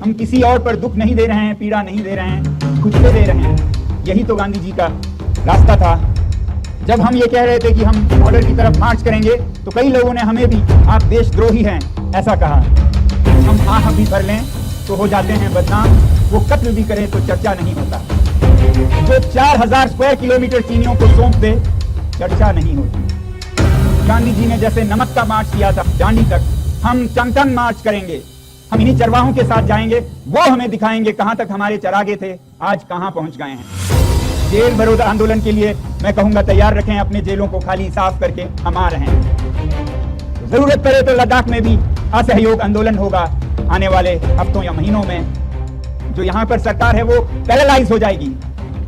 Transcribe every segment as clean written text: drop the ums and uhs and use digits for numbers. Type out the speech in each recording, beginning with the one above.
हम किसी और पर दुख नहीं दे रहे हैं, पीड़ा नहीं दे रहे हैं, खुद को दे रहे हैं। यही तो गांधी जी का रास्ता था। जब हम ये कह रहे थे कि हम बॉर्डर की तरफ मार्च करेंगे तो कई लोगों ने हमें भी आप देशद्रोही हैं ऐसा कहा। हम आह भी भर लें तो हो जाते हैं बदनाम, वो कत्ल भी करें तो चर्चा नहीं होता। जो 4000 स्क्वायर किलोमीटर चीनियों को सौंप दे चर्चा नहीं होती। गांधी जी ने जैसे नमक का मार्च किया था दांडी तक, हम टन मार्च करेंगे। हम इन्हीं चरवाहों के साथ जाएंगे, वो हमें दिखाएंगे कहां तक हमारे चरागे थे, आज कहां पहुंच गए हैं। जेल बरोध आंदोलन के लिए मैं कहूंगा तैयार रखें अपने जेलों को खाली साफ करके, हम आ रहे हैं। जरूरत पड़े तो लद्दाख में भी असहयोग आंदोलन होगा आने वाले हफ्तों या महीनों में। जो यहाँ पर सरकार है वो पैरालाइज हो जाएगी,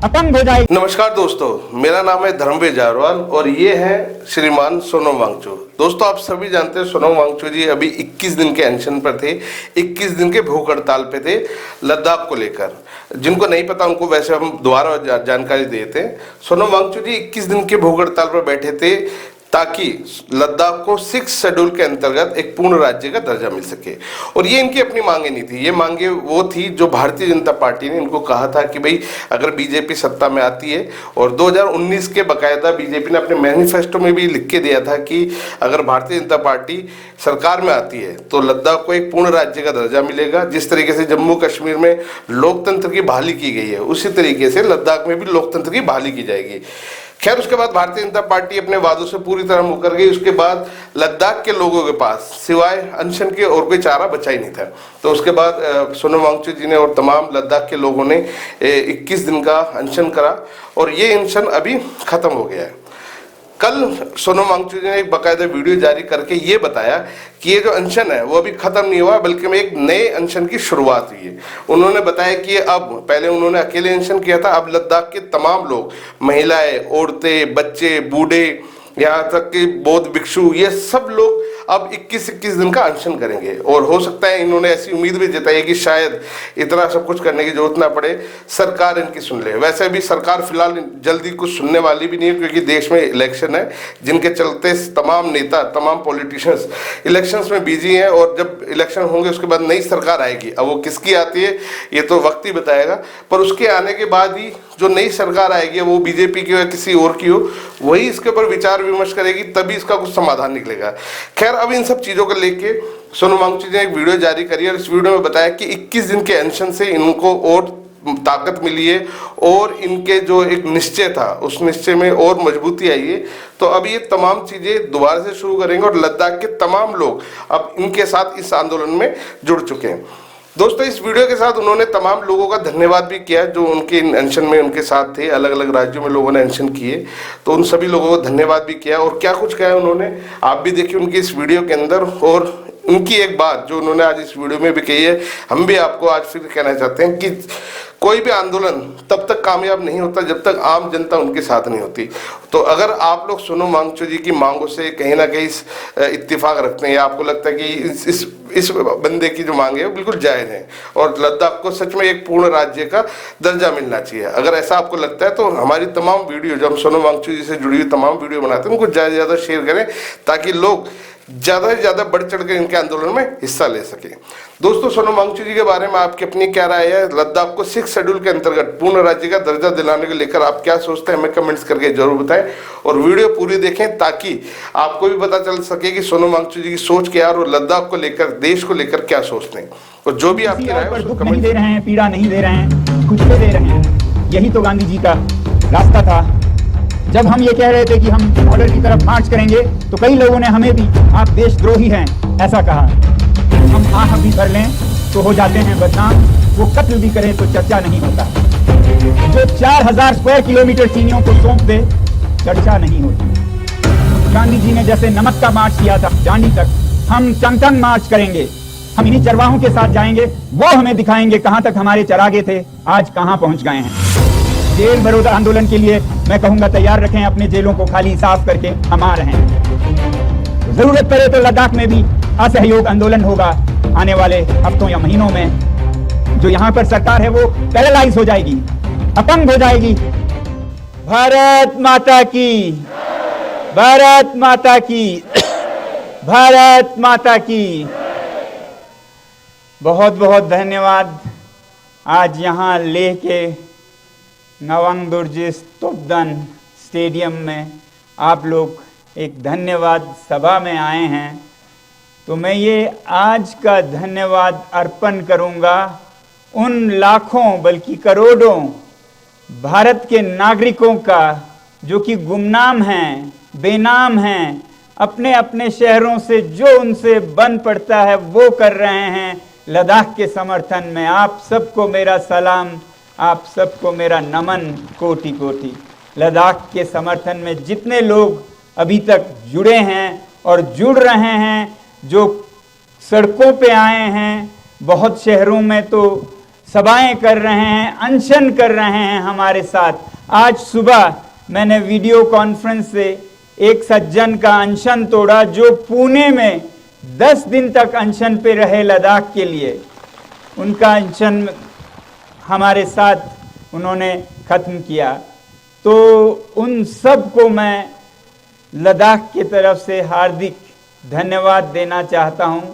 अपंग हो जाएगी। नमस्कार दोस्तों, मेरा नाम है धर्मवीर जारवाल और ये है श्रीमान सोनम वांगचुक। दोस्तों, आप सभी जानते हैं सोनम वांगचुक जी अभी 21 दिन के अनशन पर थे, 21 दिन के भूख हड़ताल पे थे लद्दाख को लेकर। जिनको नहीं पता उनको वैसे हम दोबारा जानकारी देते हैं। सोनम वांगचुक जी 21 दिन के भूख हड़ताल पर बैठे थे ताकि लद्दाख को 6 शेड्यूल के अंतर्गत एक पूर्ण राज्य का दर्जा मिल सके। और ये इनकी अपनी मांगे नहीं थी, ये मांगे वो थी जो भारतीय जनता पार्टी ने इनको कहा था कि भाई अगर बीजेपी सत्ता में आती है, और 2019 के बाकायदा बीजेपी ने अपने मैनिफेस्टो में भी लिख के दिया था कि अगर भारतीय जनता पार्टी सरकार में आती है तो लद्दाख को एक पूर्ण राज्य का दर्जा मिलेगा। जिस तरीके से जम्मू कश्मीर में लोकतंत्र की बहाली की गई है, उसी तरीके से लद्दाख में भी लोकतंत्र की बहाली की जाएगी। खैर, उसके बाद भारतीय जनता पार्टी अपने वादों से पूरी तरह मुकर गई। उसके बाद लद्दाख के लोगों के पास सिवाय अनशन के और कोई चारा बचा ही नहीं था। तो उसके बाद सोनम वांगचुक जी ने और तमाम लद्दाख के लोगों ने 21 दिन का अनशन करा और ये अनशन अभी खत्म हो गया है। कल सोनम वांगचुक जी ने एक बाकायदा वीडियो जारी करके ये बताया कि ये जो अनशन है वो अभी खत्म नहीं हुआ, बल्कि में एक नए अनशन की शुरुआत हुई है। उन्होंने बताया कि अब, पहले उन्होंने अकेले अनशन किया था, अब लद्दाख के तमाम लोग, महिलाएं, औरतें, बच्चे, बूढ़े, यहाँ तक कि बौद्ध भिक्षु, ये सब लोग अब 21 दिन का अनशन करेंगे। और हो सकता है इन्होंने ऐसी उम्मीद भी जताई कि शायद इतना सब कुछ करने की जरूरत ना पड़े, सरकार इनकी सुन ले। वैसे भी सरकार फिलहाल जल्दी कुछ सुनने वाली भी नहीं है, क्योंकि देश में इलेक्शन है जिनके चलते तमाम नेता, तमाम पॉलिटिशियंस इलेक्शंस में बिजी हैं। और जब इलेक्शन होंगे उसके बाद नई सरकार आएगी, अब वो किसकी आती है ये तो वक्त ही बताएगा। पर उसके आने के बाद ही जो नई सरकार आएगी, वो बीजेपी की हो या किसी और की हो, वही इसके ऊपर विचार विमर्श करेगी, तभी इसका कुछ समाधान निकलेगा। खैर, अब इन सब चीजों को लेके सोनम वांगचुक ने एक वीडियो जारी करी और इस वीडियो में बताया कि 21 दिन के अनशन से इनको और ताकत मिली है और इनके जो एक निश्चय था उस निश्चय में और मजबूती आई है। तो अब ये तमाम चीजें दोबारा से शुरू करेंगे और लद्दाख के तमाम लोग अब इनके साथ इस आंदोलन में जुड़ चुके हैं। दोस्तों, इस वीडियो के साथ उन्होंने तमाम लोगों का धन्यवाद भी किया जो उनके अनशन में उनके साथ थे। अलग अलग राज्यों में लोगों ने अनशन किए, तो उन सभी लोगों को धन्यवाद भी किया। और क्या कुछ कहा उन्होंने आप भी देखिए उनकी इस वीडियो के अंदर। और उनकी एक बात जो उन्होंने आज इस वीडियो में भी कही है, हम भी आपको आज फिर कहना चाहते हैं कि कोई भी आंदोलन तब तक कामयाब नहीं होता जब तक आम जनता उनके साथ नहीं होती। तो अगर आप लोग सोनम वांगचुक जी की मांगों से कहीं ना कहीं इत्तेफाक रखते हैं या आपको लगता है कि इस बंदे की जो मांग है वो बिल्कुल जायज़ है और लद्दाख को सच में एक पूर्ण राज्य का दर्जा मिलना चाहिए, अगर ऐसा आपको लगता है तो हमारी तमाम वीडियो जो हम सोनम वांगचुक जी से जुड़ी हुई तमाम वीडियो बनाते हैं उनको ज़्यादा से ज़्यादा शेयर करें ताकि लोग ज़्यादा से ज़्यादा बढ़ चढ़ कर इनके आंदोलन में हिस्सा ले सके। दोस्तों, सोनम वांगचुक जी के बारे में आपकी अपनी क्या राय है? लद्दाख को 6 शेड्यूल के अंतर्गत पूर्ण राज्य का दर्जा दिलाने को लेकर आप क्या सोचते हैं, हमें कमेंट्स करके जरूर बताएं और वीडियो पूरी देखें ताकि आपको भी पता चल सके कि सोनम वांगचुक जी की सोच क्या है और लद्दाख को लेकर, देश को लेकर क्या सोचते हैं। और जो भी आपकी राय है दुख नहीं दे रहे हैं, पीड़ा नहीं दे रहे हैं, खुद को दे रहे हैं। यही तो गांधी जी का रास्ता था। जब हम ये कह रहे थे कि हम बॉर्डर की तरफ मार्च करेंगे तो कई लोगों ने हमें भी आप देशद्रोही हैं ऐसा कहा। हम आह भी भर लें तो हो जाते हैं बदनाम, वो कत्ल भी करें तो चर्चा नहीं होता। जो 4000 स्क्वायर किलोमीटर चीनियों को सौंप दे चर्चा नहीं होती। गांधी जी ने जैसे नमक का मार्च किया था दांडी तक, हम टन मार्च करेंगे। हम इन्हीं चरवाहों के साथ जाएंगे, वो हमें दिखाएंगे कहां तक हमारे चरागे थे, आज कहां पहुंच गए हैं। जेल बरोध आंदोलन के लिए मैं कहूंगा तैयार रखें अपने जेलों को खाली साफ करके, हम आ रहे हैं। जरूरत पड़े तो लद्दाख में भी असहयोग आंदोलन होगा आने वाले हफ्तों या महीनों में। जो यहाँ पर सरकार है वो पैरालाइज हो जाएगी, अपंग हो जाएगी। भारत माता की, भारत माता की, भारत माता की। बहुत बहुत धन्यवाद। आज यहाँ लेह के नवांग दुर्जिस तोपदन स्टेडियम में आप लोग एक धन्यवाद सभा में आए हैं, तो मैं ये आज का धन्यवाद अर्पण करूँगा उन लाखों बल्कि करोड़ों भारत के नागरिकों का जो कि गुमनाम हैं, बेनाम हैं, अपने अपने शहरों से जो उनसे बन पड़ता है वो कर रहे हैं लद्दाख के समर्थन में। आप सबको मेरा सलाम, आप सबको मेरा नमन कोटि कोटि। लद्दाख के समर्थन में जितने लोग अभी तक जुड़े हैं और जुड़ रहे हैं, जो सड़कों पे आए हैं, बहुत शहरों में तो सभाएं कर रहे हैं, अनशन कर रहे हैं हमारे साथ। आज सुबह मैंने वीडियो कॉन्फ्रेंस से एक सज्जन का अनशन तोड़ा जो पुणे में 10 दिन तक अनशन पे रहे लद्दाख के लिए। उनका अनशन हमारे साथ उन्होंने ख़त्म किया। तो उन सब को मैं लद्दाख की तरफ से हार्दिक धन्यवाद देना चाहता हूं।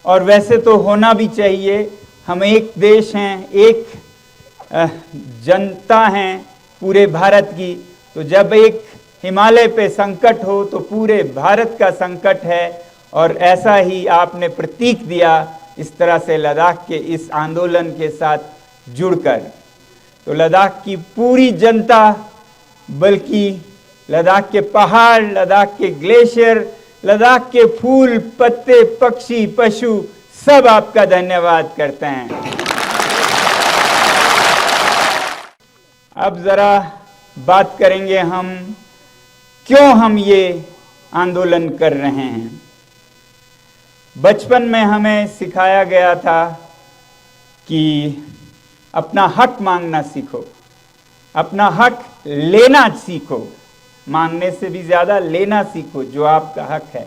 और वैसे तो होना भी चाहिए, हम एक देश हैं, एक जनता हैं पूरे भारत की। तो जब एक हिमालय पे संकट हो तो पूरे भारत का संकट है, और ऐसा ही आपने प्रतीक दिया इस तरह से लद्दाख के इस आंदोलन के साथ जुड़कर। तो लद्दाख की पूरी जनता, बल्कि लद्दाख के पहाड़, लद्दाख के ग्लेशियर, लद्दाख के फूल, पत्ते, पक्षी, पशु सब आपका धन्यवाद करते हैं। अब जरा बात करेंगे हम क्यों हम ये आंदोलन कर रहे हैं। बचपन में हमें सिखाया गया था कि अपना हक मांगना सीखो, अपना हक लेना सीखो, मांगने से भी ज्यादा लेना सीखो जो आपका हक है।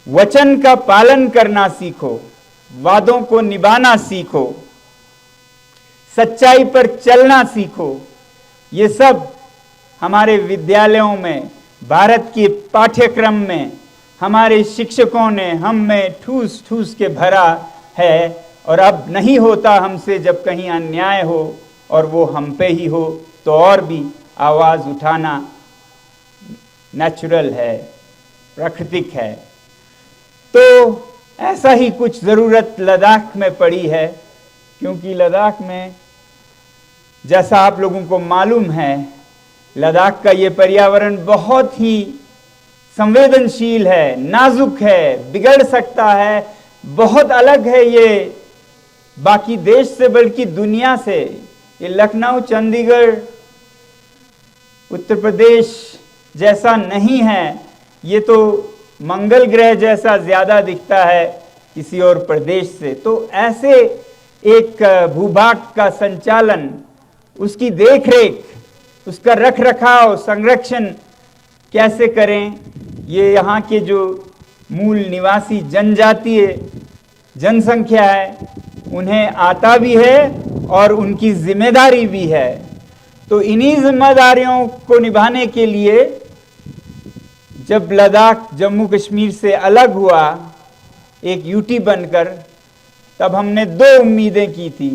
वचन का पालन करना सीखो, वादों को निभाना सीखो, सच्चाई पर चलना सीखो। ये सब हमारे विद्यालयों में, भारत के पाठ्यक्रम में हमारे शिक्षकों ने हम में ठूस ठूस के भरा है। और अब नहीं होता हमसे जब कहीं अन्याय हो और वो हम पे ही हो, तो और भी आवाज़ उठाना नेचुरल है, प्राकृतिक है। तो ऐसा ही कुछ ज़रूरत लद्दाख में पड़ी है, क्योंकि लद्दाख में जैसा आप लोगों को मालूम है, लद्दाख का ये पर्यावरण बहुत ही संवेदनशील है, नाजुक है, बिगड़ सकता है, बहुत अलग है ये बाकी देश से बल्कि दुनिया से। ये लखनऊ, चंडीगढ़, उत्तर प्रदेश जैसा नहीं है, ये तो मंगल ग्रह जैसा ज़्यादा दिखता है किसी और प्रदेश से। तो ऐसे एक भूभाग का संचालन, उसकी देखरेख, उसका रख रखाव, संरक्षण कैसे करें, ये यहाँ के जो मूल निवासी जनजातीय जनसंख्या है उन्हें आता भी है और उनकी जिम्मेदारी भी है। तो इन्हीं जिम्मेदारियों को निभाने के लिए जब लद्दाख जम्मू कश्मीर से अलग हुआ एक यूटी बनकर, तब हमने 2 उम्मीदें की थी।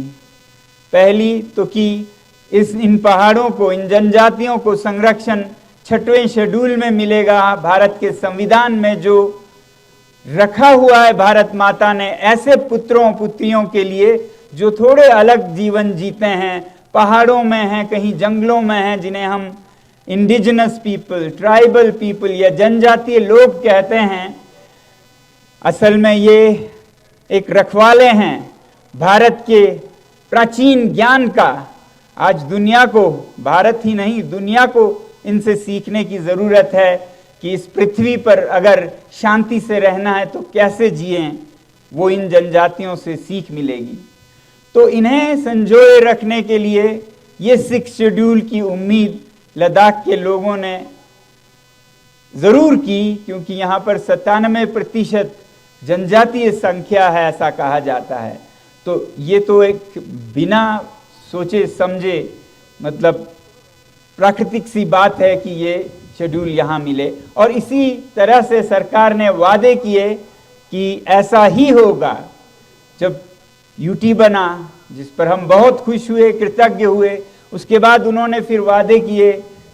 पहली तो कि इन पहाड़ों को, इन जनजातियों को संरक्षण 6वें शेड्यूल में मिलेगा। भारत के संविधान में जो रखा हुआ है भारत माता ने ऐसे पुत्रों पुत्रियों के लिए जो थोड़े अलग जीवन जीते हैं, पहाड़ों में हैं, कहीं जंगलों में हैं, जिन्हें हम इंडिजिनस पीपल, ट्राइबल पीपल या जनजातीय लोग कहते हैं। असल में ये एक रखवाले हैं भारत के प्राचीन ज्ञान का। आज दुनिया को, भारत ही नहीं दुनिया को इनसे सीखने की ज़रूरत है कि इस पृथ्वी पर अगर शांति से रहना है तो कैसे जिएं, वो इन जनजातियों से सीख मिलेगी। तो इन्हें संजोए रखने के लिए ये 6 शेड्यूल की उम्मीद लद्दाख के लोगों ने ज़रूर की, क्योंकि यहाँ पर 97% जनजातीय संख्या है ऐसा कहा जाता है। तो ये तो एक बिना सोचे समझे मतलब प्राकृतिक सी बात है कि ये शेड्यूल यहाँ मिले। और इसी तरह से सरकार ने वादे किए कि ऐसा ही होगा, जब यूटी बना, जिस पर हम बहुत खुश हुए, कृतज्ञ हुए, उसके बाद उन्होंने फिर वादे किए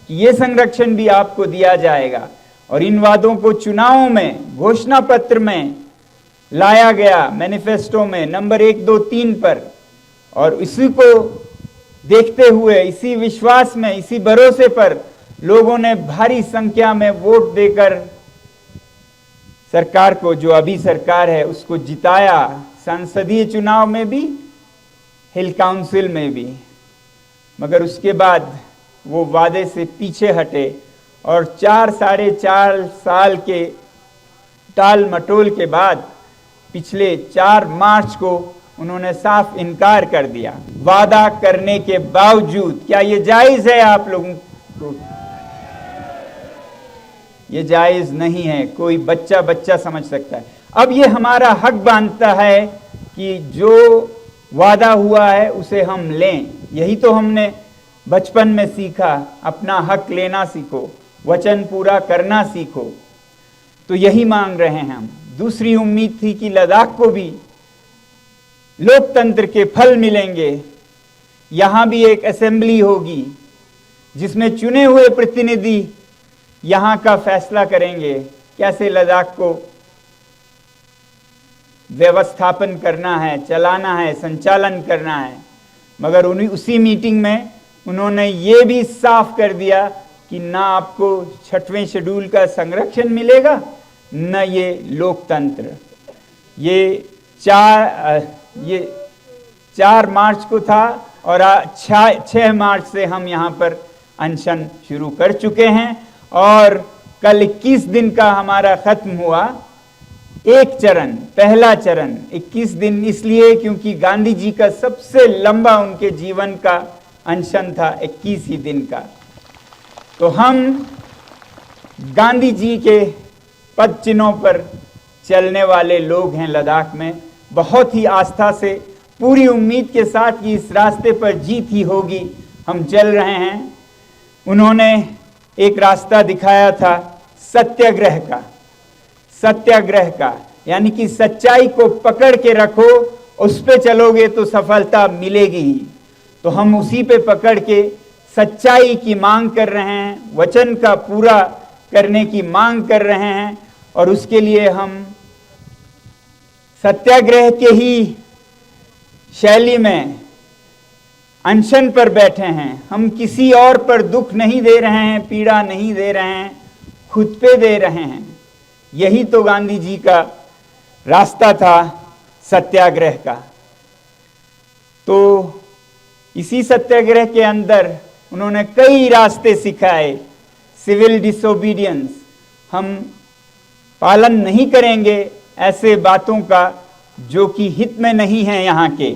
कि ये संरक्षण भी आपको दिया जाएगा। और इन वादों को चुनावों में, घोषणा पत्र में लाया गया, मैनिफेस्टो में नंबर 1, 2, 3 पर। और इसी को देखते हुए, इसी विश्वास में, इसी भरोसे पर लोगों ने भारी संख्या में वोट देकर सरकार को, जो अभी सरकार है, उसको जिताया, संसदीय चुनाव में भी, हिल काउंसिल में भी। मगर उसके बाद वो वादे से पीछे हटे और 4-4.5 साल के टाल मटोल के बाद पिछले 4 मार्च को उन्होंने साफ इनकार कर दिया। वादा करने के बावजूद क्या ये जायज है आप लोगों को? ये जायज नहीं है, कोई बच्चा समझ सकता है। अब ये हमारा हक बनता है कि जो वादा हुआ है उसे हम लें। यही तो हमने बचपन में सीखा, अपना हक लेना सीखो, वचन पूरा करना सीखो। तो यही मांग रहे हैं हम। दूसरी उम्मीद थी कि लद्दाख को भी लोकतंत्र के फल मिलेंगे। यहां भी एक असेंबली होगी जिसमें चुने हुए प्रतिनिधि यहां का फैसला करेंगे, कैसे लद्दाख को व्यवस्थापन करना है, चलाना है, संचालन करना है। मगर उसी मीटिंग में उन्होंने ये भी साफ कर दिया कि ना आपको 6वें शेड्यूल का संरक्षण मिलेगा, न ये लोकतंत्र। ये 4 मार्च को था और 6 मार्च से हम यहाँ पर अनशन शुरू कर चुके हैं और कल 21 दिन का हमारा खत्म हुआ। एक चरण, पहला चरण 21 दिन इसलिए क्योंकि गांधी जी का सबसे लंबा उनके जीवन का अनशन था 21 ही दिन का। तो हम गांधी जी के पद चिन्हों पर चलने वाले लोग हैं लद्दाख में, बहुत ही आस्था से, पूरी उम्मीद के साथ कि इस रास्ते पर जीत ही होगी हम चल रहे हैं। उन्होंने एक रास्ता दिखाया था सत्याग्रह का, यानी कि सच्चाई को पकड़ के रखो, उस पे चलोगे तो सफलता मिलेगी ही। तो हम उसी पे पकड़ के सच्चाई की मांग कर रहे हैं, वचन का पूरा करने की मांग कर रहे हैं और उसके लिए हम सत्याग्रह के ही शैली में अनशन पर बैठे हैं। हम किसी और पर दुख नहीं दे रहे हैं, पीड़ा नहीं दे रहे हैं, खुद पे दे रहे हैं। यही तो गांधी जी का रास्ता था सत्याग्रह का। तो इसी सत्याग्रह के अंदर उन्होंने कई रास्ते सिखाए। सिविल डिसोबीडियंस, हम पालन नहीं करेंगे ऐसे बातों का जो कि हित में नहीं है यहाँ के।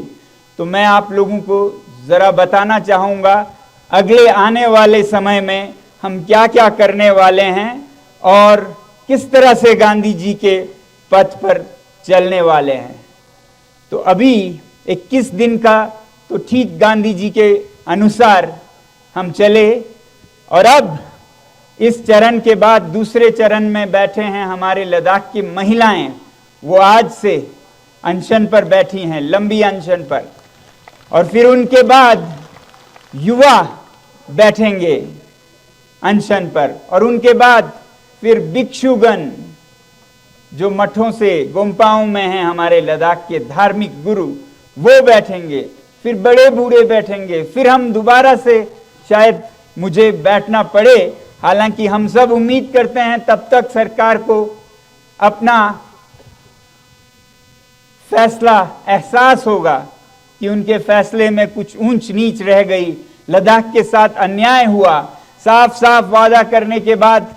तो मैं आप लोगों को ज़रा बताना चाहूँगा अगले आने वाले समय में हम क्या क्या करने वाले हैं और किस तरह से गांधी जी के पथ पर चलने वाले हैं। तो अभी 21 दिन का तो ठीक गांधी जी के अनुसार हम चले और अब इस चरण के बाद दूसरे चरण में बैठे हैं हमारे लद्दाख की महिलाएं। वो आज से अनशन पर बैठी हैं, लंबी अनशन पर। और फिर उनके बाद युवा बैठेंगे अनशन पर और उनके बाद फिर भिक्षुगण जो मठों से गोम्पाओं में हैं, हमारे लद्दाख के धार्मिक गुरु, वो बैठेंगे। फिर बड़े बूढ़े बैठेंगे। फिर हम दोबारा से शायद मुझे बैठना पड़े, हालांकि हम सब उम्मीद करते हैं तब तक सरकार को अपना फैसला एहसास होगा कि उनके फैसले में कुछ ऊंच नीच रह गई, लद्दाख के साथ अन्याय हुआ। साफ साफ वादा करने के बाद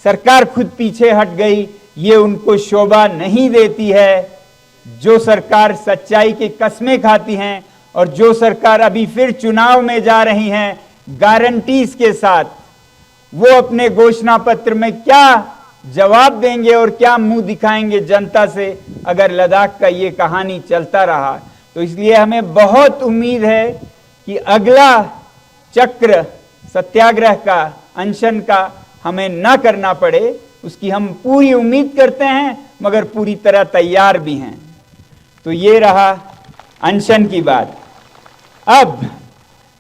सरकार खुद पीछे हट गई, ये उनको शोभा नहीं देती है। जो सरकार सच्चाई की कस्में खाती हैं और जो सरकार अभी फिर चुनाव में जा रही हैं गारंटीज के साथ, वो अपने घोषणा पत्र में क्या जवाब देंगे और क्या मुंह दिखाएंगे जनता से अगर लद्दाख का ये कहानी चलता रहा। तो इसलिए हमें बहुत उम्मीद है कि अगला चक्र सत्याग्रह का, अनशन का हमें ना करना पड़े, उसकी हम पूरी उम्मीद करते हैं, मगर पूरी तरह तैयार भी हैं। तो ये रहा अनशन की बात। अब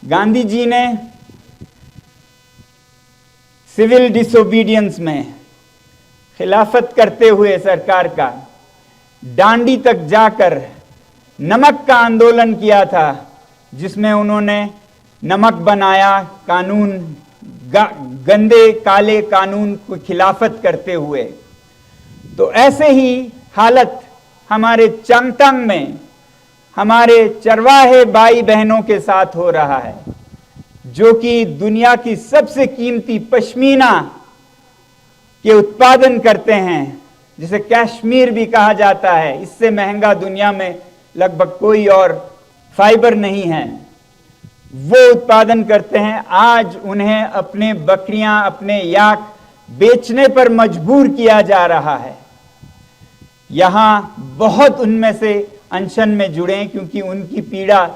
गांधी जी ने सिविल डिसोबीडियंस में खिलाफत करते हुए सरकार का डांडी तक जाकर नमक का आंदोलन किया था, जिसमें उन्होंने नमक बनाया कानून, गंदे काले कानून को खिलाफत करते हुए। तो ऐसे ही हालत हमारे चांगतांग में हमारे चरवाहे भाई बहनों के साथ हो रहा है, जो कि दुनिया की सबसे कीमती पश्मीना के उत्पादन करते हैं, जिसे कश्मीर भी कहा जाता है। इससे महंगा दुनिया में लगभग कोई और फाइबर नहीं है। वो उत्पादन करते हैं। आज उन्हें अपने बकरियां, अपने याक बेचने पर मजबूर किया जा रहा है। यहां बहुत उनमें से अनशन में जुड़े, क्योंकि उनकी पीड़ा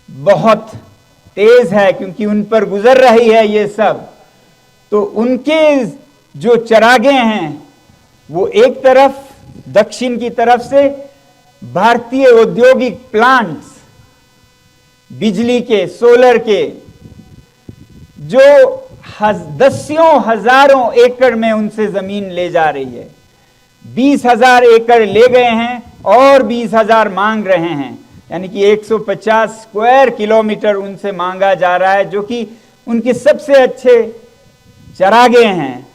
बहुत तेज है, क्योंकि उन पर गुजर रही है ये सब। तो उनके जो चरागे हैं वो एक तरफ दक्षिण की तरफ से भारतीय औद्योगिक प्लांट्स, बिजली के, सोलर के, जो दसियों हजारों एकड़ में उनसे जमीन ले जा रही है। 20,000 एकड़ ले गए हैं और 20,000 मांग रहे हैं, यानी कि 150 स्क्वायर किलोमीटर उनसे मांगा जा रहा है, जो कि उनके सबसे अच्छे चरागे हैं।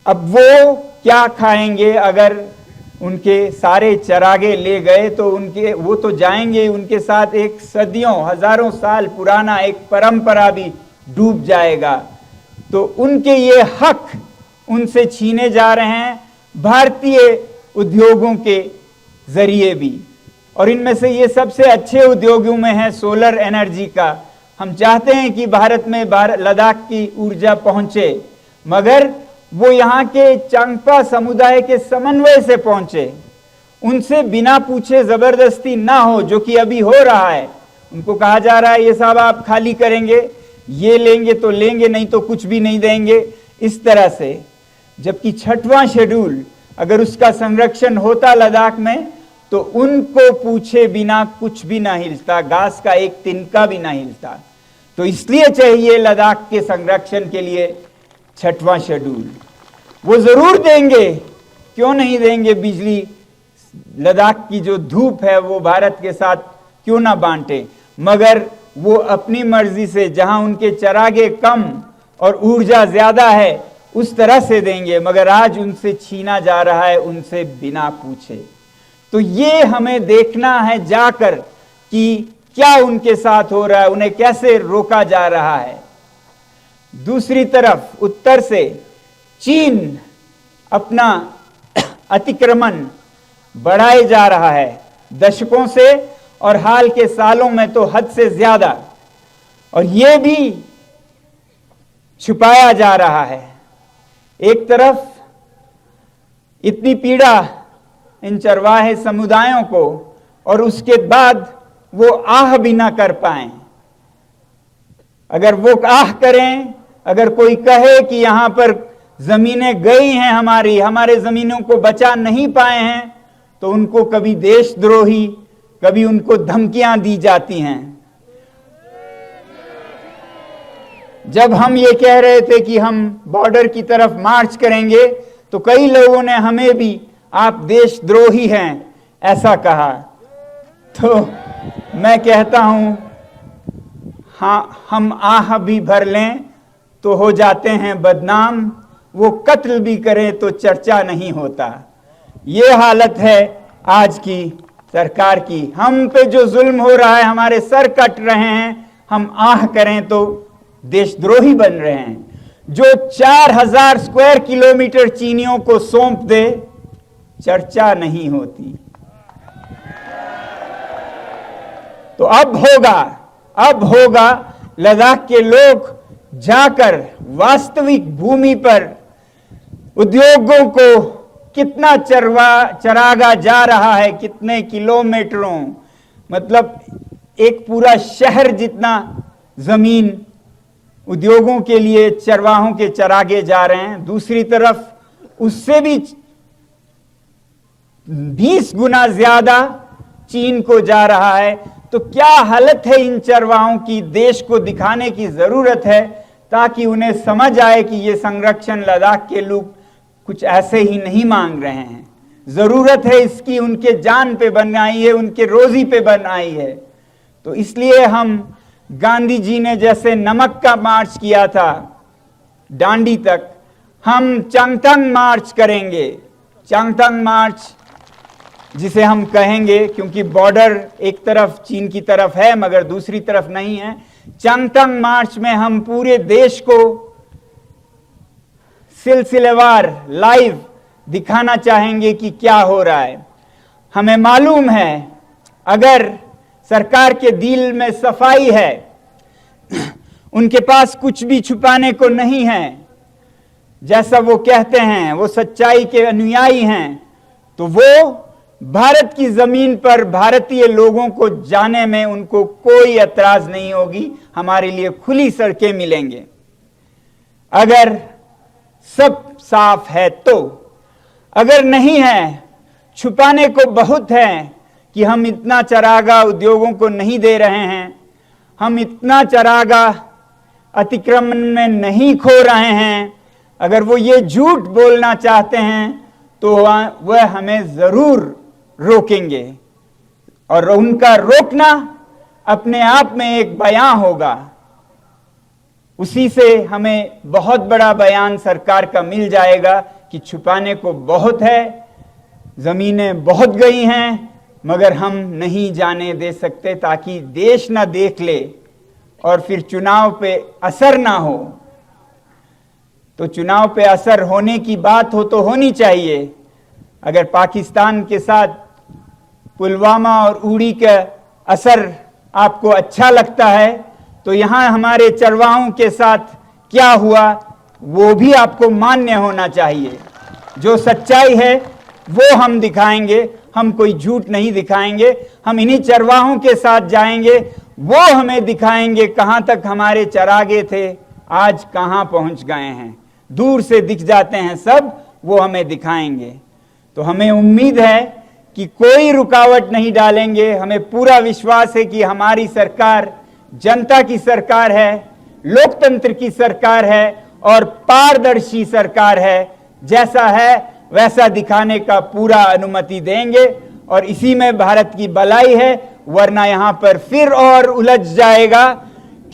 अब वो क्या खाएंगे? अगर उनके सारे चरागे ले गए तो वो तो जाएंगे, उनके साथ एक सदियों हजारों साल पुराना एक परंपरा भी डूब जाएगा। तो उनके ये हक उनसे छीने जा रहे हैं भारतीय उद्योगों के जरिए भी। और इनमें से ये सबसे अच्छे उद्योगों में है सोलर एनर्जी का। हम चाहते हैं कि भारत में लद्दाख की ऊर्जा पहुंचे, मगर वो यहाँ के चांगपा समुदाय के समन्वय से पहुंचे, उनसे बिना पूछे जबरदस्ती ना हो, जो कि अभी हो रहा है। उनको कहा जा रहा है ये साहब आप खाली करेंगे, ये लेंगे तो लेंगे, नहीं तो कुछ भी नहीं देंगे, इस तरह से। जबकि 6वां शेड्यूल अगर उसका संरक्षण होता लद्दाख में, तो उनको पूछे बिना कुछ भी ना हिलता, घास का एक तिनका भी ना हिलता। तो इसलिए चाहिए लद्दाख के संरक्षण के लिए 6वां शेड्यूल। वो जरूर देंगे, क्यों नहीं देंगे? बिजली, लद्दाख की जो धूप है वो भारत के साथ क्यों ना बांटे, मगर वो अपनी मर्जी से, जहां उनके चरागे कम और ऊर्जा ज्यादा है, उस तरह से देंगे। मगर आज उनसे छीना जा रहा है, उनसे बिना पूछे। तो ये हमें देखना है जाकर कि क्या उनके साथ हो रहा है, उन्हें कैसे रोका जा रहा है। दूसरी तरफ उत्तर से चीन अपना अतिक्रमण बढ़ाए जा रहा है दशकों से, और हाल के सालों में तो हद से ज्यादा, और यह भी छुपाया जा रहा है। एक तरफ इतनी पीड़ा इन चरवाहे समुदायों को, और उसके बाद वो आह भी ना कर पाए। अगर वो आह करें, अगर कोई कहे कि यहां पर जमीनें गई हैं हमारे जमीनों को बचा नहीं पाए हैं, तो उनको कभी देशद्रोही, कभी उनको धमकियां दी जाती हैं। जब हम ये कह रहे थे कि हम बॉर्डर की तरफ मार्च करेंगे, तो कई लोगों ने हमें भी आप देशद्रोही हैं ऐसा कहा। तो मैं कहता हूं, हाँ, हम आह भी भर लें तो हो जाते हैं बदनाम, वो कत्ल भी करें तो चर्चा नहीं होता। ये हालत है आज की सरकार की। हम पे जो जुल्म हो रहा है, हमारे सर कट रहे हैं, हम आह करें तो देशद्रोही बन रहे हैं। जो 4000 स्क्वायर किलोमीटर चीनियों को सौंप दे, चर्चा नहीं होती। तो अब होगा लद्दाख के लोग जाकर वास्तविक भूमि पर उद्योगों को कितना चरागा जा रहा है, कितने किलोमीटरों, मतलब एक पूरा शहर जितना जमीन उद्योगों के लिए चरवाहों के चरागे जा रहे हैं। दूसरी तरफ उससे भी 20 गुना ज्यादा चीन को जा रहा है। तो क्या हालत है इन चरवाहों की, देश को दिखाने की जरूरत है ताकि उन्हें समझ आए कि ये संरक्षण लद्दाख के लोग कुछ ऐसे ही नहीं मांग रहे हैं, जरूरत है इसकी, उनके जान पे बनाई है, उनके रोजी पे बनाई है। तो इसलिए हम गांधी जी ने जैसे नमक का मार्च किया था डांडी तक, हम चांगथंग मार्च करेंगे। चांगथंग मार्च जिसे हम कहेंगे, क्योंकि बॉर्डर एक तरफ चीन की तरफ है मगर दूसरी तरफ नहीं है। चांगथंग मार्च में हम पूरे देश को सिलसिलेवार लाइव दिखाना चाहेंगे कि क्या हो रहा है। हमें मालूम है अगर सरकार के दिल में सफाई है, उनके पास कुछ भी छुपाने को नहीं है, जैसा वो कहते हैं वो सच्चाई के अनुयायी हैं, तो वो भारत की जमीन पर भारतीय लोगों को जाने में उनको कोई एतराज नहीं होगी। हमारे लिए खुली सड़कें मिलेंगे अगर सब साफ है तो। अगर नहीं है, छुपाने को बहुत है कि हम इतना चरागाह उद्योगों को नहीं दे रहे हैं, हम इतना चरागाह अतिक्रमण में नहीं खो रहे हैं, अगर वो ये झूठ बोलना चाहते हैं तो वह हमें जरूर रोकेंगे। और उनका रोकना अपने आप में एक बयान होगा। उसी से हमें बहुत बड़ा बयान सरकार का मिल जाएगा कि छुपाने को बहुत है, जमीनें बहुत गई हैं, मगर हम नहीं जाने दे सकते ताकि देश ना देख ले और फिर चुनाव पे असर ना हो। तो चुनाव पे असर होने की बात हो तो होनी चाहिए। अगर पाकिस्तान के साथ पुलवामा और उड़ी का असर आपको अच्छा लगता है तो यहां हमारे चरवाहों के साथ क्या हुआ वो भी आपको मान्य होना चाहिए। जो सच्चाई है वो हम दिखाएंगे, हम कोई झूठ नहीं दिखाएंगे। हम इन्हीं चरवाहों के साथ जाएंगे, वो हमें दिखाएंगे कहां तक हमारे चरागे थे, आज कहां पहुंच गए हैं। दूर से दिख जाते हैं सब, वो हमें दिखाएंगे। तो हमें उम्मीद है कि कोई रुकावट नहीं डालेंगे। हमें पूरा विश्वास है कि हमारी सरकार जनता की सरकार है, लोकतंत्र की सरकार है और पारदर्शी सरकार है। जैसा है वैसा दिखाने का पूरा अनुमति देंगे और इसी में भारत की भलाई है, वरना यहां पर फिर और उलझ जाएगा।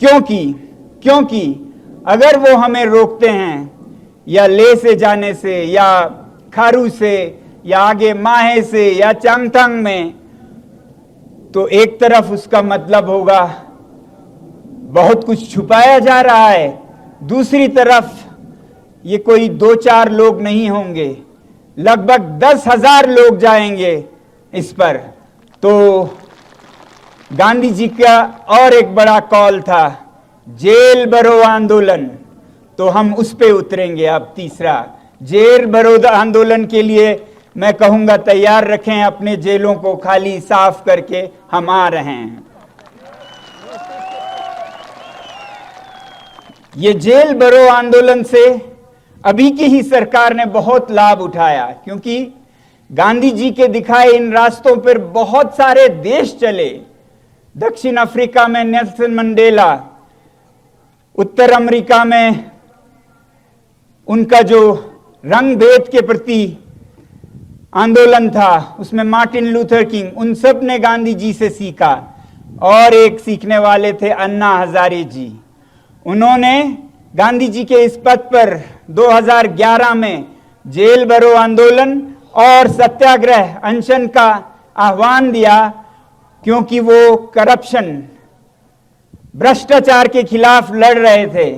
क्योंकि अगर वो हमें रोकते हैं या ले से जाने से या खारू से या आगे माहे से या चांगथंग में, तो एक तरफ उसका मतलब होगा बहुत कुछ छुपाया जा रहा है, दूसरी तरफ ये कोई 2-4 लोग नहीं होंगे, लगभग 10,000 लोग जाएंगे इस पर। तो गांधी जी का और एक बड़ा कॉल था जेल भरो आंदोलन, तो हम उस पे उतरेंगे। अब तीसरा जेल भरो आंदोलन के लिए मैं कहूंगा तैयार रखें अपने जेलों को खाली साफ करके, हम आ रहे हैं। ये जेल भरो आंदोलन से अभी की ही सरकार ने बहुत लाभ उठाया, क्योंकि गांधी जी के दिखाए इन रास्तों पर बहुत सारे देश चले। दक्षिण अफ्रीका में नेल्सन मंडेला, उत्तर अमेरिका में उनका जो रंग भेद के प्रति आंदोलन था उसमें मार्टिन लूथर किंग, उन सब ने गांधी जी से सीखा। और एक सीखने वाले थे अन्ना हजारे जी। उन्होंने गांधी जी के इस पद पर 2011 में जेल भरो आंदोलन और सत्याग्रह अनशन का आह्वान दिया, क्योंकि वो करप्शन, भ्रष्टाचार के खिलाफ लड़ रहे थे।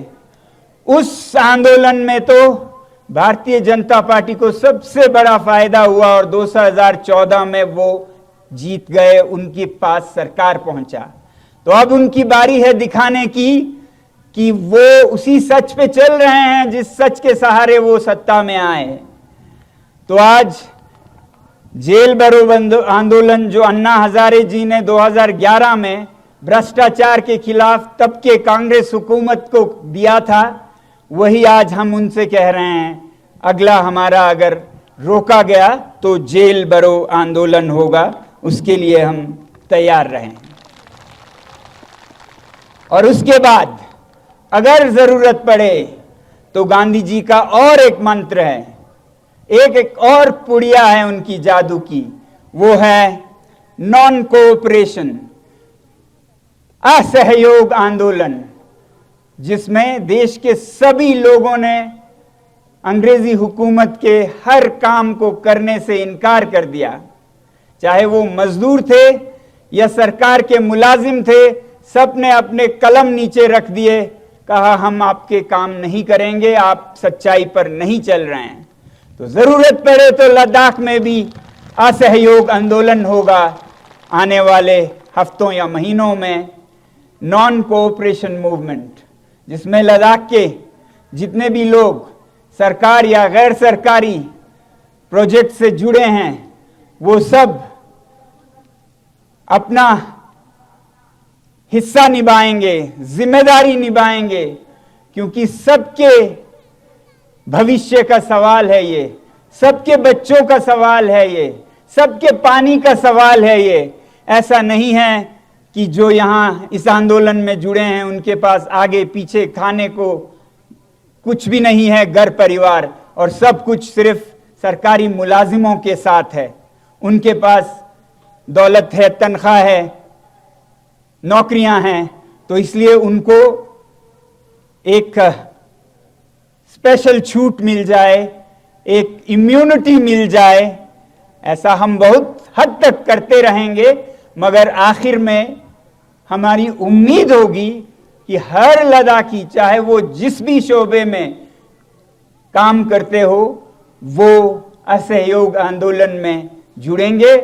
उस आंदोलन में तो भारतीय जनता पार्टी को सबसे बड़ा फायदा हुआ और 2014 में वो जीत गए, उनके पास सरकार पहुंचा। तो अब उनकी बारी है दिखाने की कि वो उसी सच पे चल रहे हैं जिस सच के सहारे वो सत्ता में आए। तो आज जेल भरो आंदोलन जो अन्ना हजारे जी ने 2011 में भ्रष्टाचार के खिलाफ तब के कांग्रेस हुकूमत को दिया था, वही आज हम उनसे कह रहे हैं अगला हमारा अगर रोका गया तो जेल भरो आंदोलन होगा, उसके लिए हम तैयार रहें। और उसके बाद अगर जरूरत पड़े तो गांधी जी का और एक मंत्र है, एक और पुड़िया है उनकी जादू की, वो है नॉन कोऑपरेशन, असहयोग आंदोलन, जिसमें देश के सभी लोगों ने अंग्रेजी हुकूमत के हर काम को करने से इनकार कर दिया। चाहे वो मजदूर थे या सरकार के मुलाजिम थे, सब ने अपने कलम नीचे रख दिए, कहा हम आपके काम नहीं करेंगे, आप सच्चाई पर नहीं चल रहे हैं। तो जरूरत पड़े तो लद्दाख में भी असहयोग आंदोलन होगा आने वाले हफ्तों या महीनों में, नॉन कोऑपरेशन मूवमेंट, जिसमें लद्दाख के जितने भी लोग सरकार या गैर सरकारी प्रोजेक्ट से जुड़े हैं वो सब अपना हिस्सा निभाएंगे, जिम्मेदारी निभाएंगे, क्योंकि सबके भविष्य का सवाल है ये, सबके बच्चों का सवाल है ये, सबके पानी का सवाल है ये। ऐसा नहीं है कि जो यहाँ इस आंदोलन में जुड़े हैं उनके पास आगे पीछे खाने को कुछ भी नहीं है, घर परिवार और सब कुछ सिर्फ सरकारी मुलाजिमों के साथ है। उनके पास दौलत है, तनख्वाह है, नौकरियां हैं, तो इसलिए उनको एक स्पेशल छूट मिल जाए, एक इम्यूनिटी मिल जाए, ऐसा हम बहुत हद तक करते रहेंगे, मगर आखिर में हमारी उम्मीद होगी कि हर लद्दाखी, चाहे वो जिस भी शोबे में काम करते हो, वो असहयोग आंदोलन में जुड़ेंगे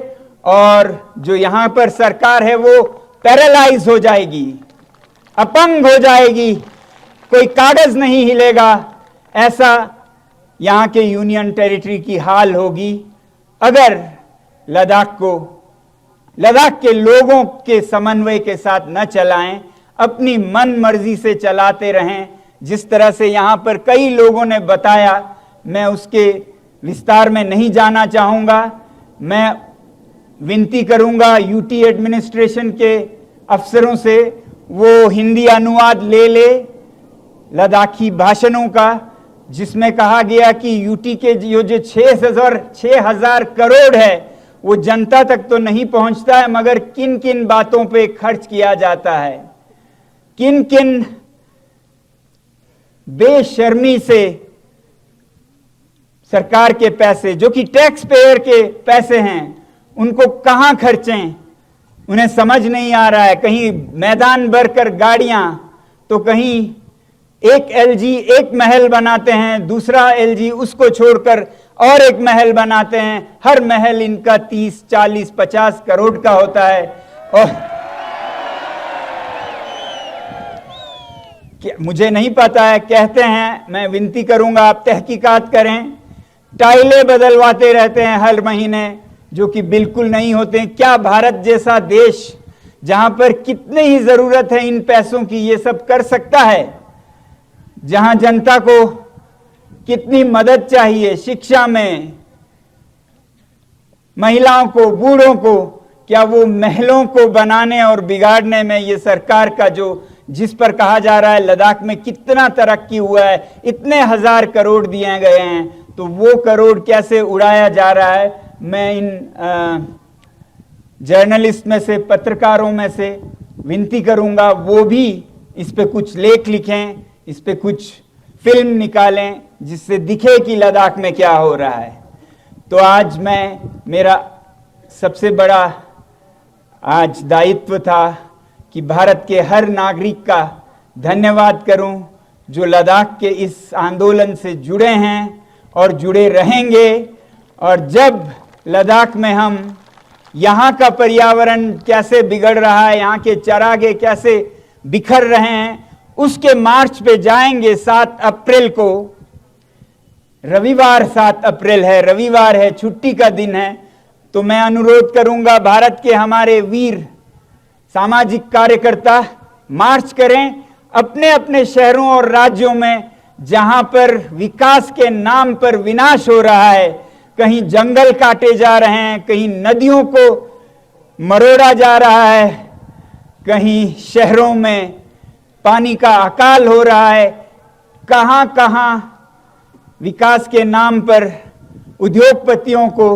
और जो यहां पर सरकार है वो पैरालाइज हो जाएगी, अपंग हो जाएगी, कोई कागज नहीं हिलेगा। ऐसा यहां के यूनियन टेरिटरी की हाल होगी अगर लद्दाख के लोगों के समन्वय के साथ न चलाएं, अपनी मन मर्जी से चलाते रहें। जिस तरह से यहां पर कई लोगों ने बताया, मैं उसके विस्तार में नहीं जाना चाहूंगा। मैं विनती करूंगा यूटी एडमिनिस्ट्रेशन के अफसरों से वो हिंदी अनुवाद ले ले लद्दाखी भाषणों का, जिसमें कहा गया कि यूटी के जो 6,000 करोड़ है वो जनता तक तो नहीं पहुंचता है, मगर किन किन बातों पे खर्च किया जाता है, किन किन बेशर्मी से सरकार के पैसे जो कि टैक्स पेयर के पैसे हैं उनको कहां खर्चें, उन्हें समझ नहीं आ रहा है। कहीं मैदान भरकर गाड़ियां, तो कहीं एक एलजी एक महल बनाते हैं, दूसरा एलजी उसको छोड़कर और एक महल बनाते हैं। हर महल इनका 30, 40, 50 करोड़ का होता है। और मुझे नहीं पता है, कहते हैं, मैं विनती करूंगा आप तहकीकात करें, टाइलें बदलवाते रहते हैं हर महीने, जो कि बिल्कुल नहीं होते हैं। क्या भारत जैसा देश जहां पर कितनी ही जरूरत है इन पैसों की, ये सब कर सकता है? जहां जनता को कितनी मदद चाहिए शिक्षा में, महिलाओं को, बूढ़ों को, क्या वो महलों को बनाने और बिगाड़ने में ये सरकार का जो जिस पर कहा जा रहा है लद्दाख में कितना तरक्की हुआ है, इतने 1000 करोड़ दिए गए हैं, तो वो करोड़ कैसे उड़ाया जा रहा है? मैं इन जर्नलिस्ट में से, पत्रकारों में से विनती करूंगा वो भी इस पे कुछ लेख लिखें, इस पे कुछ फिल्म निकालें, जिससे दिखे कि लद्दाख में क्या हो रहा है। तो आज मेरा सबसे बड़ा आज दायित्व था कि भारत के हर नागरिक का धन्यवाद करूं जो लद्दाख के इस आंदोलन से जुड़े हैं और जुड़े रहेंगे। और जब लद्दाख में हम यहाँ का पर्यावरण कैसे बिगड़ रहा है, यहाँ के चरागे कैसे बिखर रहे हैं, उसके मार्च पे जाएंगे 7 अप्रैल को। रविवार 7 अप्रैल है, रविवार है, छुट्टी का दिन है। तो मैं अनुरोध करूंगा भारत के हमारे वीर सामाजिक कार्यकर्ता मार्च करें अपने अपने शहरों और राज्यों में, जहां पर विकास के नाम पर विनाश हो रहा है, कहीं जंगल काटे जा रहे हैं, कहीं नदियों को मरोड़ा जा रहा है, कहीं शहरों में पानी का अकाल हो रहा है, कहां कहां विकास के नाम पर उद्योगपतियों को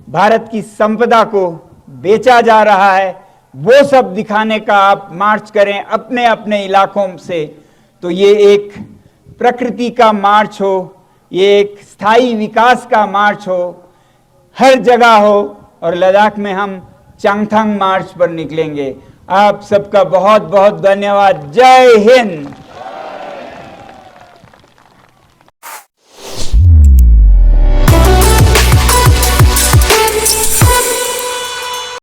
भारत की संपदा को बेचा जा रहा है, वो सब दिखाने का आप मार्च करें अपने अपने इलाकों से, तो ये एक प्रकृति का मार्च हो, ये एक स्थायी विकास का मार्च हो, हर जगह हो। और लद्दाख में हम चांगथांग मार्च पर निकलेंगे। आप सबका बहुत बहुत धन्यवाद। जय हिंद।